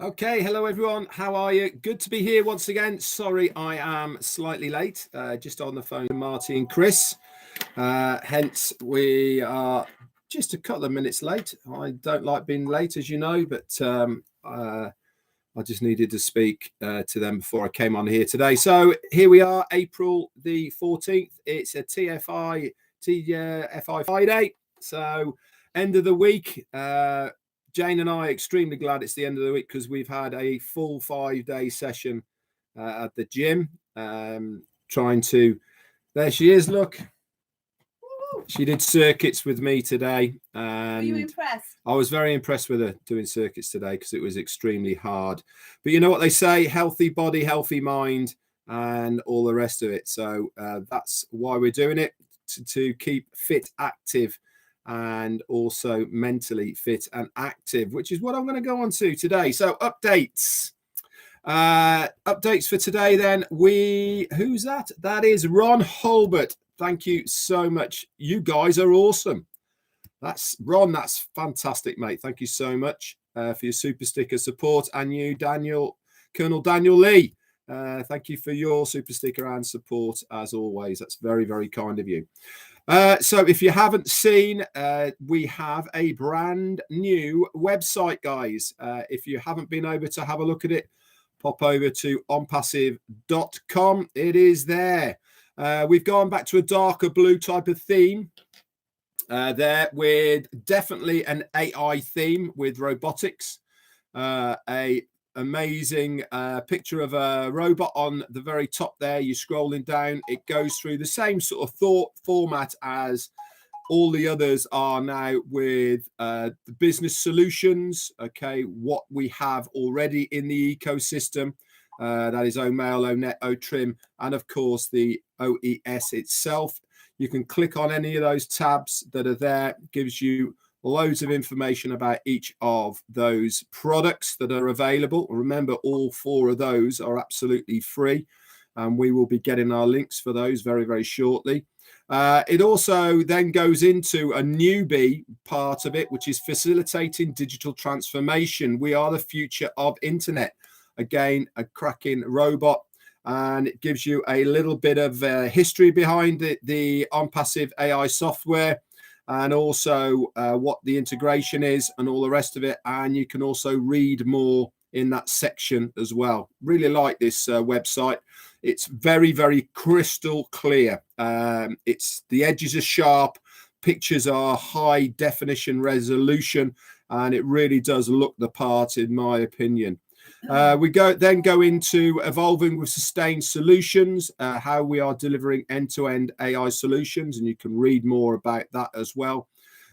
Okay, hello everyone. How are you? Good to be here once again. Sorry, I am slightly late. Just on the phone to Marty and Chris. Hence, we are just a couple of minutes late. I don't like being late, as you know, but I just needed to speak to them before I came on here today. So here we are, April the 14th. It's a TFI Friday. So end of the week. Jane and I are extremely glad it's the end of the week because we've had a full 5-day session at the gym. Trying to, there she is, look. She did circuits with me today. And were you impressed? I was very impressed with her doing circuits today because it was extremely hard. But you know what they say, healthy body, healthy mind, and all the rest of it. So that's why we're doing it, to keep fit, active, and also mentally fit and active, which is what I'm going to go on to today. So updates for today then. Who's that? That is Ron Holbert. Thank you so much. You guys are awesome. That's Ron. That's fantastic, mate. Thank you so much for your super sticker support. And you, Colonel Daniel Lee. Thank you for your super sticker and support as always. That's very, very kind of you. So if you haven't seen, we have a brand new website, guys. If you haven't been over to have a look at it, pop over to OnPassive.com. It is there. We've gone back to a darker blue type of theme there, with definitely an AI theme with robotics. A amazing picture of a robot on the very top there. You're scrolling down, it goes through the same sort of thought format as all the others are now, with the business solutions. Okay, what we have already in the ecosystem, that is O-Mail, O-Net, O-Trim, and of course the OES itself. You can click on any of those tabs that are there. It gives you loads of information about each of those products that are available. Remember, all 4 of those are absolutely free, and we will be getting our links for those very, very shortly. It also then goes into a newbie part of it, which is facilitating digital transformation. We are the future of internet. Again, a cracking robot, and it gives you a little bit of history behind it, the OnPassive AI software, and also what the integration is and all the rest of it. And you can also read more in that section as well. Really like this website. It's very, very crystal clear. It's the edges are sharp, pictures are high definition resolution, and it really does look the part, in my opinion. We go into evolving with sustained solutions, how we are delivering end-to-end AI solutions, and you can read more about that as well.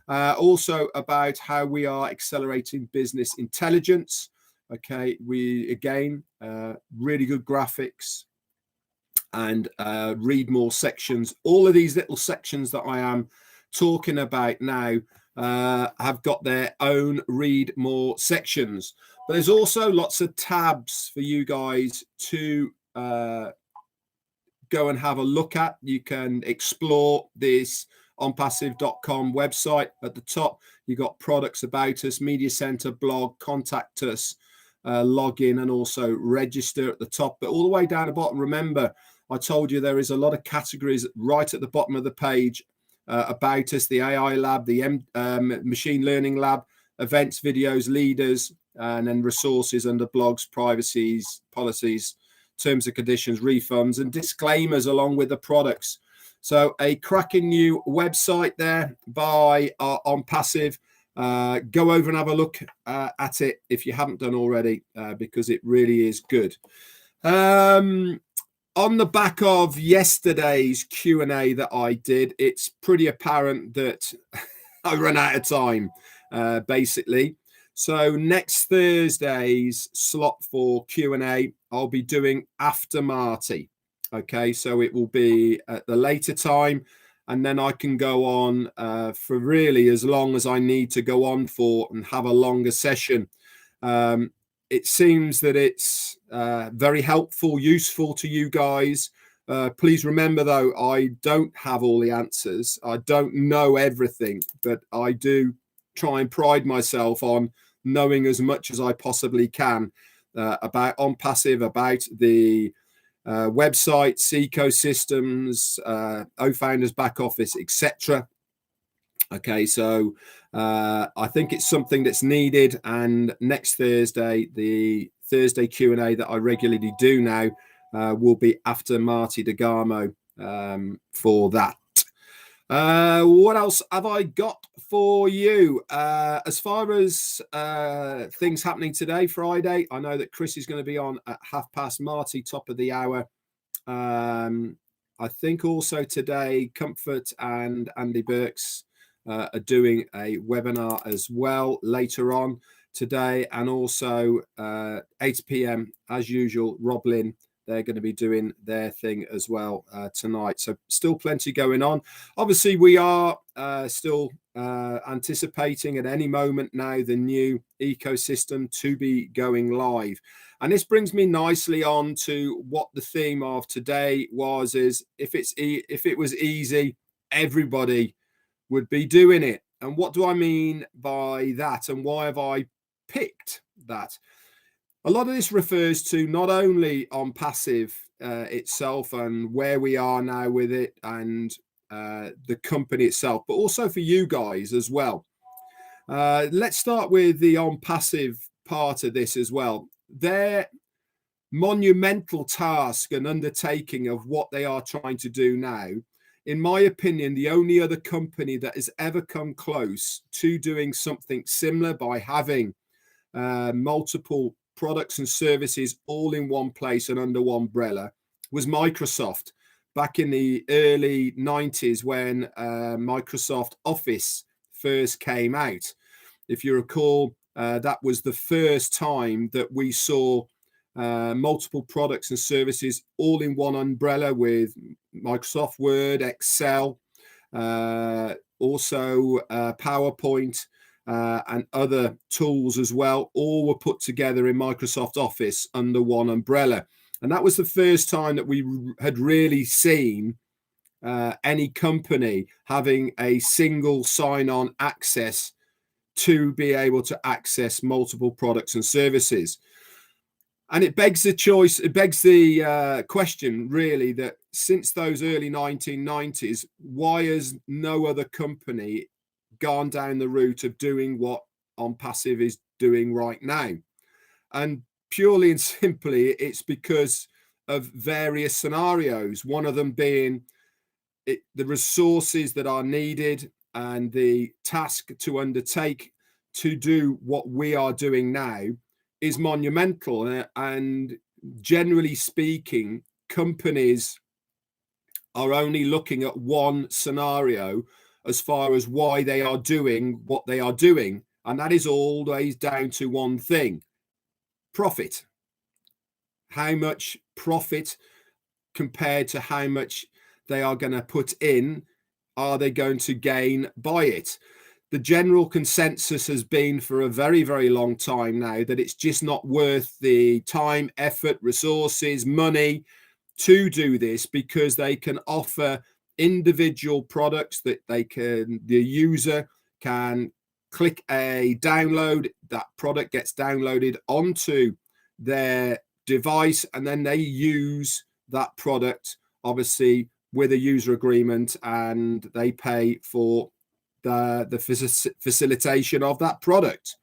Also about how we are accelerating business intelligence. Okay, we again really good graphics, and read more sections. All of these little sections that I am talking about now have got their own read more sections. But there's also lots of tabs for you guys to go and have a look at. You can explore this onpassive.com website. At the top, you got products, about us, media center, blog, contact us, log in, and also register at the top. But all the way down the bottom, remember, I told you there is a lot of categories right at the bottom of the page. About us, the AI lab, the machine learning lab, events, videos, leaders, and then resources under blogs, privacies, policies, terms and conditions, refunds, and disclaimers along with the products. So a cracking new website there by OnPassive. Go over and have a look at it if you haven't done already, because it really is good. On the back of yesterday's Q&A that I did, it's pretty apparent that I run out of time, basically. So next Thursday's slot for Q&A, I'll be doing after Marty. Okay, so it will be at the later time, and then I can go on for really as long as I need to go on for and have a longer session. It seems that it's very helpful, useful to you guys. Please remember, though, I don't have all the answers. I don't know everything, but I do try and pride myself on knowing as much as I possibly can about OnPassive, about the websites, ecosystems, O-Founders back office, etc. Okay, so I think it's something that's needed. And next Thursday, the Thursday Q&A that I regularly do now will be after Marty DeGarmo for that. What else have I got for you? As far as things happening today, Friday, I know that Chris is going to be on at 30:30, Marty, top of the hour. I think also today, Comfort and Andy Burks are doing a webinar as well later on today. And also 8 p.m, as usual, Rob Lynn, they're going to be doing their thing as well tonight. So still plenty going on. Obviously, we are still anticipating at any moment now the new ecosystem to be going live. And this brings me nicely on to what the theme of today was, is if it was easy, everybody would be doing it. And what do I mean by that? And why have I picked that? A lot of this refers to not only OnPassive itself and where we are now with it and the company itself, but also for you guys as well. Let's start with the OnPassive part of this as well. Their monumental task and undertaking of what they are trying to do now, in my opinion, the only other company that has ever come close to doing something similar by having multiple products and services all in one place and under one umbrella was Microsoft back in the early 90s when Microsoft Office first came out. If you recall, that was the first time that we saw multiple products and services all in one umbrella with Microsoft Word, Excel, also PowerPoint, and other tools as well, all were put together in Microsoft Office under one umbrella. And that was the first time that we had really seen any company having a single sign-on access to be able to access multiple products and services. And it begs the question, really, that since those early 1990s, why has no other company gone down the route of doing what OnPassive is doing right now? And purely and simply, it's because of various scenarios. One of them being the resources that are needed and the task to undertake to do what we are doing now is monumental. And generally speaking, companies are only looking at one scenario as far as why they are doing what they are doing. And that is always down to one thing: profit. How much profit compared to how much they are going to put in are they going to gain by it? The general consensus has been for a very, very long time now that it's just not worth the time, effort, resources, money to do this, because they can offer individual products that the user can click a download, that product gets downloaded onto their device, and then they use that product, obviously with a user agreement, and they pay for the facilitation of that product.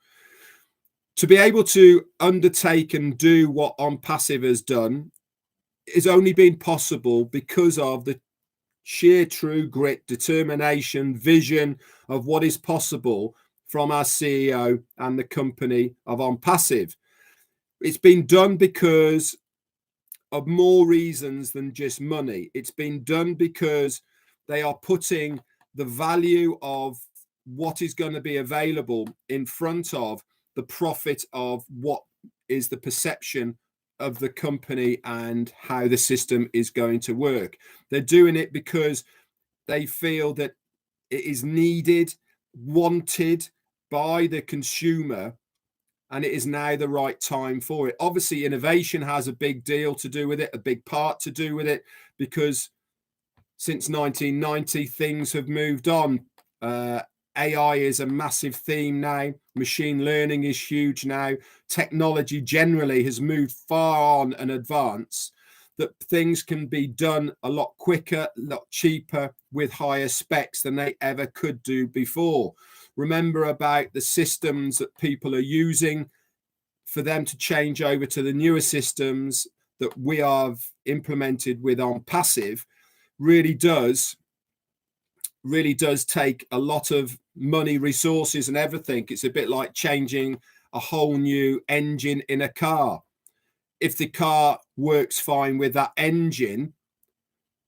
To be able to undertake and do what OnPassive has done is only been possible because of the sheer true grit, determination, vision of what is possible from our CEO and the company of OnPassive. It's been done because of more reasons than just money. It's been done because they are putting the value of what is going to be available in front of the profit of what is the perception of the company and how the system is going to work. They're doing it because they feel that it is needed, wanted by the consumer, and it is now the right time for it. Obviously, innovation has a big deal to do with it, a big part to do with it, because since 1990, things have moved on. AI is a massive theme now. Machine learning is huge now. Technology generally has moved far on and advanced, that things can be done a lot quicker, a lot cheaper, with higher specs than they ever could do before. Remember about the systems that people are using. For them to change over to the newer systems that we have implemented with OnPassive really does take a lot of money, resources, and everything. It's a bit like changing a whole new engine in a car. If the car works fine with that engine,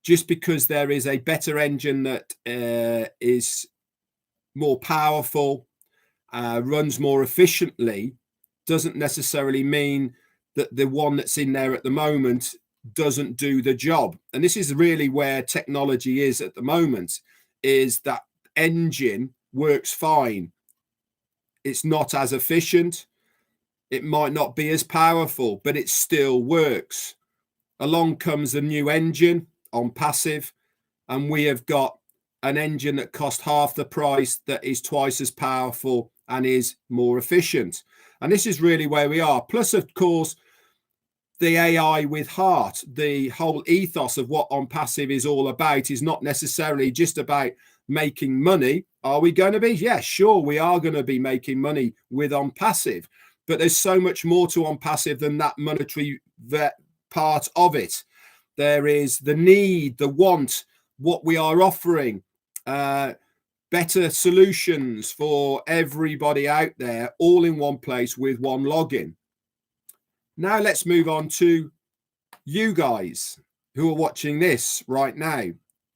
just because there is a better engine that is more powerful, runs more efficiently, doesn't necessarily mean that the one that's in there at the moment doesn't do the job. And this is really where technology is at the moment, is that engine works fine. It's not as efficient. It might not be as powerful, but it still works. Along comes a new engine OnPassive, and we have got an engine that costs half the price, that is twice as powerful and is more efficient. And this is really where we are. Plus, of course, the AI with heart, the whole ethos of what OnPassive is all about is not necessarily just about making money. Are we going to be? Yeah, sure, we are going to be making money with OnPassive. But there's so much more to OnPassive than that monetary part of it. There is the need, the want, what we are offering, better solutions for everybody out there, all in one place with one login. Now let's move on to you guys who are watching this right now.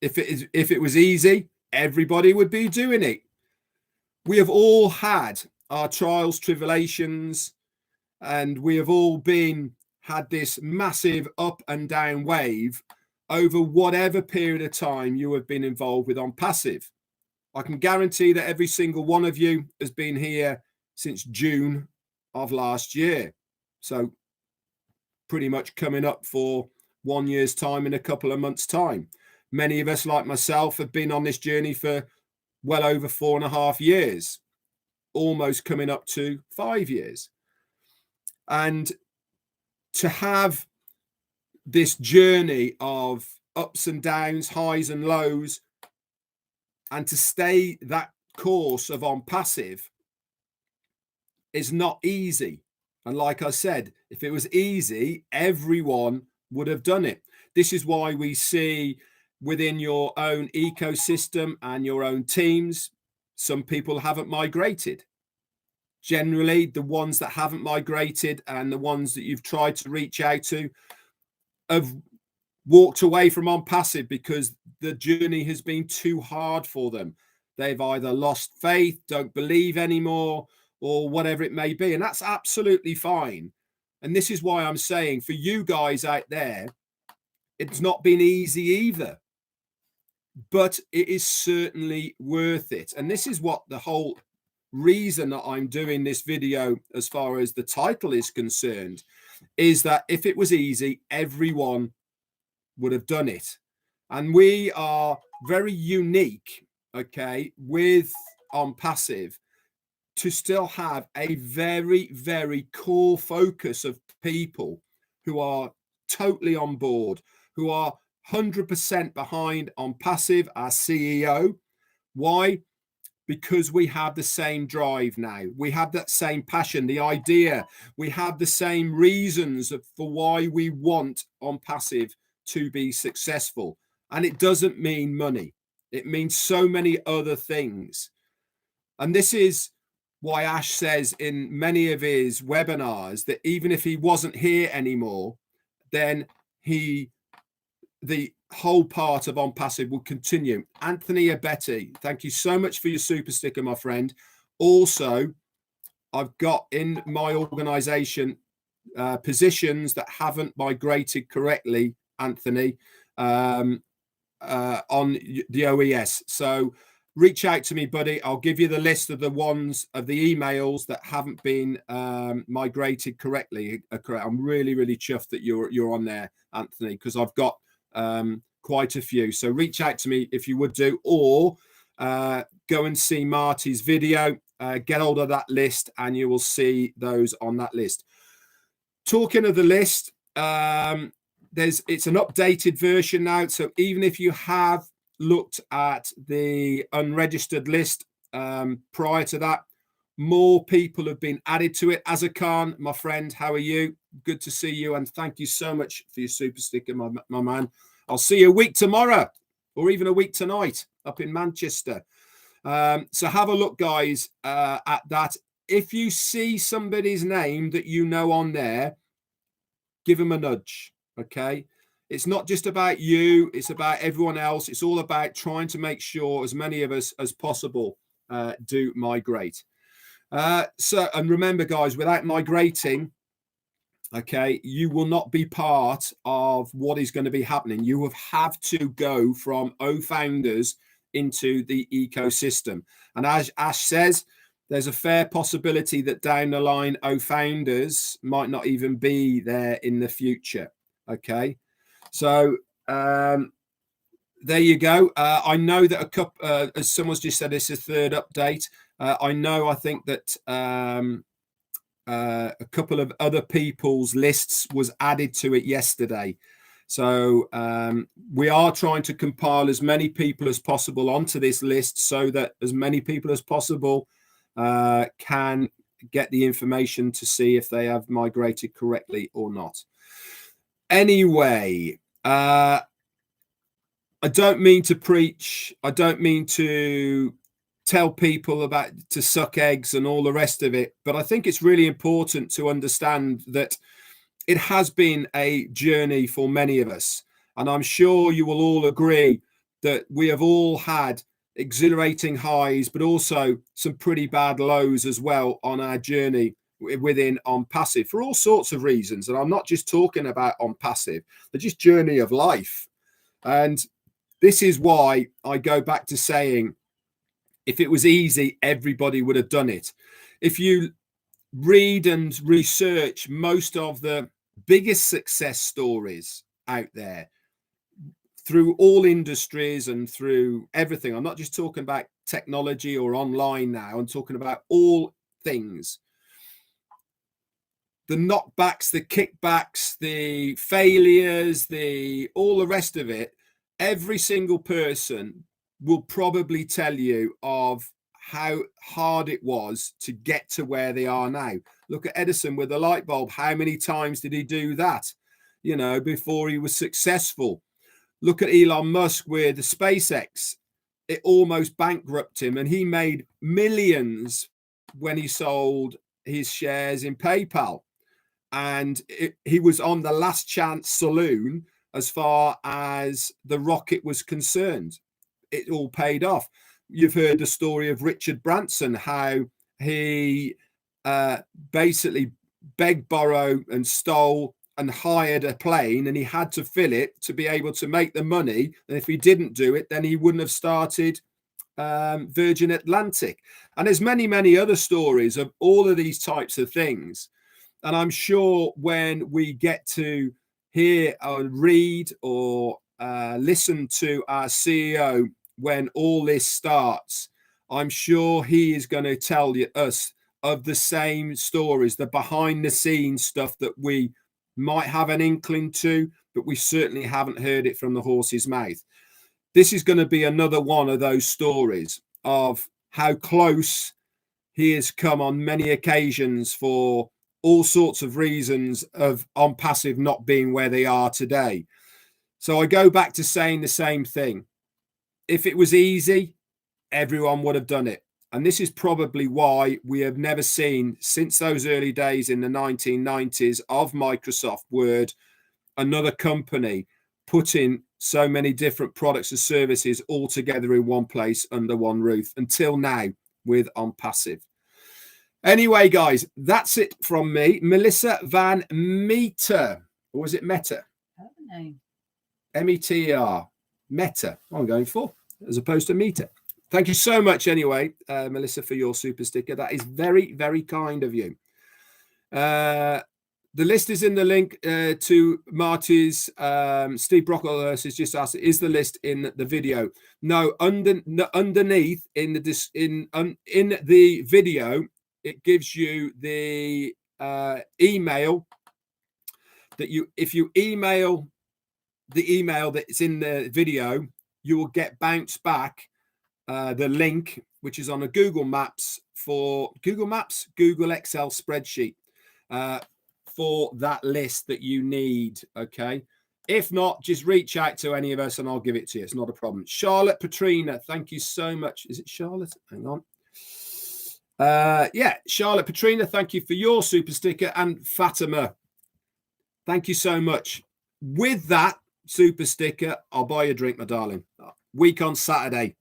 If it was easy, everybody would be doing it. We have all had our trials, tribulations, and we have all had this massive up and down wave over whatever period of time you have been involved with OnPassive. I can guarantee that every single one of you has been here since June of last year. So pretty much coming up for 1 year's time in a couple of months' time. Many of us, like myself, have been on this journey for well over 4.5 years, almost coming up to 5 years. And to have this journey of ups and downs, highs and lows, and to stay that course of OnPassive is not easy. And like I said, if it was easy, everyone would have done it. This is why we see within your own ecosystem and your own teams, some people haven't migrated. Generally, the ones that haven't migrated and the ones that you've tried to reach out to have walked away from OnPassive because the journey has been too hard for them. They've either lost faith, don't believe anymore, or whatever it may be. And that's absolutely fine. And this is why I'm saying for you guys out there, it's not been easy either, but it is certainly worth it. And this is what the whole reason that I'm doing this video, as far as the title is concerned, is that if it was easy, everyone would have done it. And we are very unique, okay, with OnPassive, to still have a very, very core focus of people who are totally on board, who are 100% behind OnPassive, our CEO. Why? Because we have the same drive now. We have that same passion, the idea. We have the same reasons for why we want OnPassive to be successful. And it doesn't mean money. It means so many other things. And this is why Ash says in many of his webinars that even if he wasn't here anymore, then the whole part of OnPassive will continue. Anthony Abetti, thank you so much for your super sticker, my friend. Also, I've got in my organization positions that haven't migrated correctly, Anthony, on the OES. So reach out to me, buddy. I'll give you the list of the ones of the emails that haven't been migrated correctly. I'm really, really chuffed that you're on there, Anthony, because I've got quite a few. So reach out to me if you would do, or go and see Marty's video, get hold of that list, and you will see those on that list. Talking of the list, it's an updated version now. So even if you have looked at the unregistered list prior to that, more people have been added to it. Azarkhan, my friend, how are you? Good to see you, and thank you so much for your super sticker, my man. I'll see you a week tomorrow, or even a week tonight up in Manchester. So have a look, guys, at that. If you see somebody's name that you know on there, give them a nudge, okay? It's not just about you, it's about everyone else. It's all about trying to make sure as many of us as possible do migrate. And remember, guys, without migrating, okay, you will not be part of what is going to be happening. You have to go from O-Founders into the ecosystem. And as Ash says, there's a fair possibility that down the line, O-Founders might not even be there in the future. Okay, so there you go. I know that a couple, as someone's just said, it's a third update. I think that a couple of other people's lists was added to it yesterday. So we are trying to compile as many people as possible onto this list so that as many people as possible can get the information to see if they have migrated correctly or not. Anyway, I don't mean to preach. I don't mean to tell people about to suck eggs and all the rest of it, but I think it's really important to understand that it has been a journey for many of us, and I'm sure you will all agree that we have all had exhilarating highs, but also some pretty bad lows as well on our journey within OnPassive for all sorts of reasons. And I'm not just talking about OnPassive, but just journey of life. And this is why I go back to saying, if it was easy, everybody would have done it. If you read and research most of the biggest success stories out there through all industries and through everything, I'm not just talking about technology or online now, I'm talking about all things. The knockbacks, the kickbacks, the failures, all the rest of it, every single person will probably tell you of how hard it was to get to where they are now. Look at Edison with the light bulb. How many times did he do that, you know, before he was successful? Look at Elon Musk with the SpaceX. It almost bankrupted him, and he made millions when he sold his shares in PayPal. And he was on the last chance saloon as far as the rocket was concerned. It all paid off. You've heard the story of Richard Branson, how he basically begged, borrowed, and stole and hired a plane, and he had to fill it to be able to make the money. And if he didn't do it, then he wouldn't have started Virgin Atlantic. And there's many, many other stories of all of these types of things. And I'm sure when we get to hear or read or listen to our CEO when all this starts, I'm sure he is going to tell us of the same stories, the behind the scenes stuff that we might have an inkling to, but we certainly haven't heard it from the horse's mouth. This is going to be another one of those stories of how close he has come on many occasions for all sorts of reasons of OnPassive not being where they are today. So I go back to saying the same thing. If it was easy, everyone would have done it. And this is probably why we have never seen, since those early days in the 1990s of Microsoft Word, another company putting so many different products and services all together in one place under one roof until now with OnPassive. Anyway, guys, that's it from me. Melissa Van Meter, or was it Meta? I don't know. M-E-T-R, Meta, I'm going for, as opposed to Meter. Thank you so much anyway, Melissa, for your super sticker. That is very, very kind of you. The list is in the link to Marty's. Steve Brocklehurst has just asked, is the list in the video? No, underneath in the video, it gives you the email that if you email the email that's in the video, you will get bounced back the link, which is on a Google Google Excel spreadsheet for that list that you need. Okay. If not, just reach out to any of us and I'll give it to you. It's not a problem. Charlotte Petrina, thank you so much. Is it Charlotte? Hang on. Yeah, Charlotte Petrina, thank you for your super sticker. And Fatima, thank you so much. With that super sticker, I'll buy you a drink, my darling. Week on Saturday.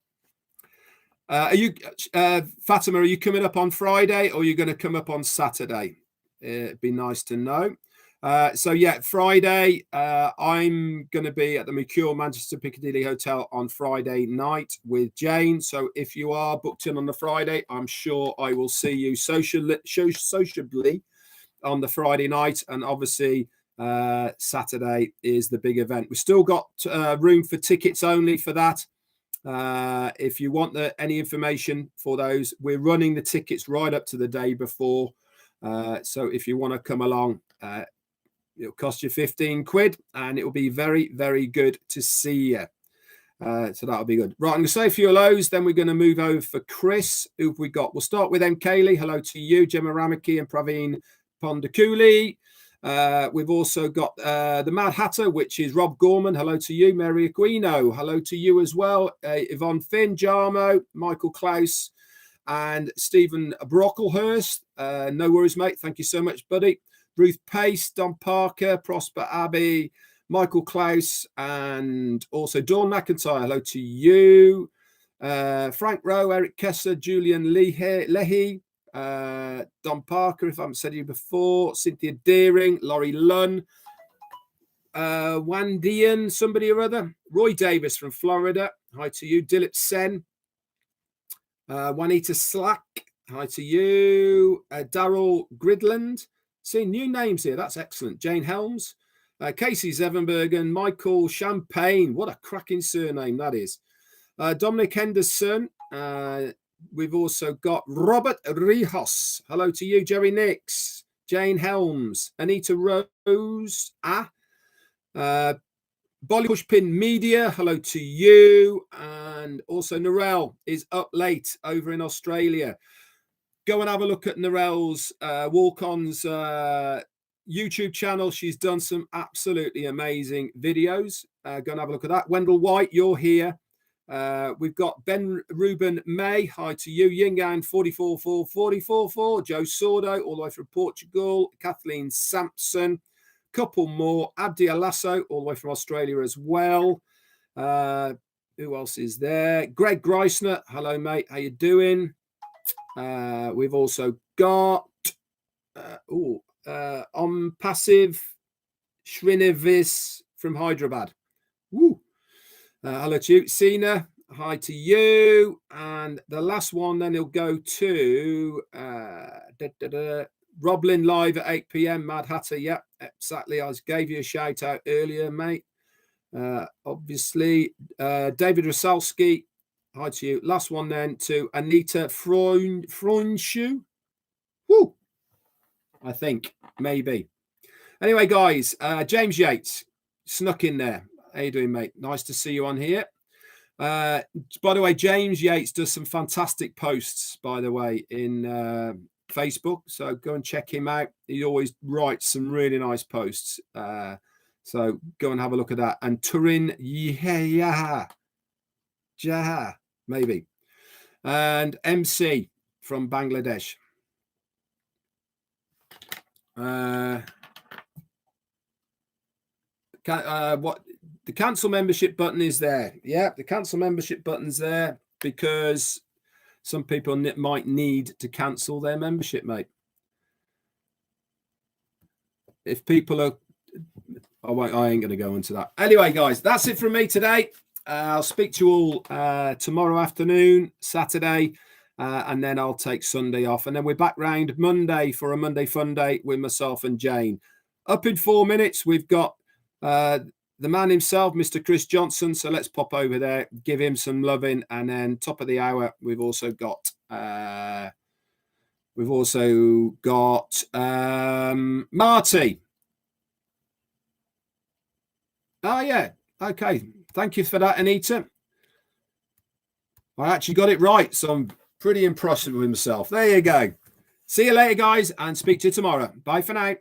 Are you, Fatima, are you coming up on Friday or are you going to come up on Saturday? It'd be nice to know. So yeah, Friday, I'm going to be at the Mercure Manchester Piccadilly Hotel on Friday night with Jane. So if you are booked in on the Friday, I'm sure I will see you sociably on the Friday night. And obviously Saturday is the big event. We've still got room for tickets only for that. If you want any information for those, we're running the tickets right up to the day before. So if you want to come along, it'll cost you 15 quid and it will be very, very good to see you. So that'll be good. Right, I'm going to say a few hellos, then we're going to move over for Chris. Who have we got? We'll start with M. Kaylee. Hello to you, Gemma Ramaki and Praveen Pondakuli. We've also got the Mad Hatter, which is Rob Gorman. Hello to you, Mary Aquino. Hello to you as well. Yvonne Finn, Jarmo, Michael Klaus, and Stephen Brocklehurst. No worries, mate. Thank you so much, buddy. Ruth Pace, Don Parker, Prosper Abbey, Michael Klaus, and also Dawn McIntyre. Hello to you. Frank Rowe, Eric Kessler, Julian Leahy, Don Parker, if I haven't said you before, Cynthia Deering, Laurie Lunn, Wandian, somebody or other, Roy Davis from Florida. Hi to you. Dilip Sen. Juanita Slack, hi to you. Daryl Gridland, seeing new names here, that's excellent. Jane Helms, Casey Zevenbergen, Michael Champagne, what a cracking surname that is. Dominic Henderson, we've also got Robert Rijos, hello to you. Jerry Nix, Jane Helms, Anita Rose, Bolly Pushpin Media, hello to you. And also Narelle is up late over in Australia. Go and have a look at Narelle's walk-ons YouTube channel. She's done some absolutely amazing videos. Go and have a look at that. Wendell White, you're here. We've got Ben Ruben May, hi to you. Yingan 444444. Joe Sordo, all the way from Portugal. Kathleen Sampson. Couple more. Abdi Alasso, all the way from Australia as well. Who else is there? Greg Greisner. Hello, mate. How you doing? We've also got OnPassive Srinivis from Hyderabad. Woo. Hello to you. Sina, hi to you. And the last one, then he'll go to Roblin live at 8 p.m. Mad Hatter. Yeah, exactly. I gave you a shout out earlier, mate. Obviously, David Rosalski, hi to you. Last one then to Anita Fronshu. Woo! I think, maybe. Anyway, guys, James Yates snuck in there. How you doing, mate? Nice to see you on here. By the way, James Yates does some fantastic posts, by the way, in Facebook. So go and check him out. He always writes some really nice posts. So go and have a look at that. And Turin Jaha, maybe. And MC from Bangladesh. What the cancel membership button is there? Yeah, the cancel membership button's there because some people might need to cancel their membership, mate. If people are, I ain't going to go into that. Anyway, guys, that's it from me today. I'll speak to you all tomorrow afternoon, Saturday, and then I'll take Sunday off. And then we're back round Monday for a Monday Fun Day with myself and Jane. up in 4 minutes, we've got the man himself, Mr. Chris Johnson. So let's pop over there, give him some loving. And then top of the hour, we've also got Marty. Oh, yeah. Okay. Thank you for that, Anita. I actually got it right, so I'm pretty impressed with myself. There you go. See you later, guys, and speak to you tomorrow. Bye for now.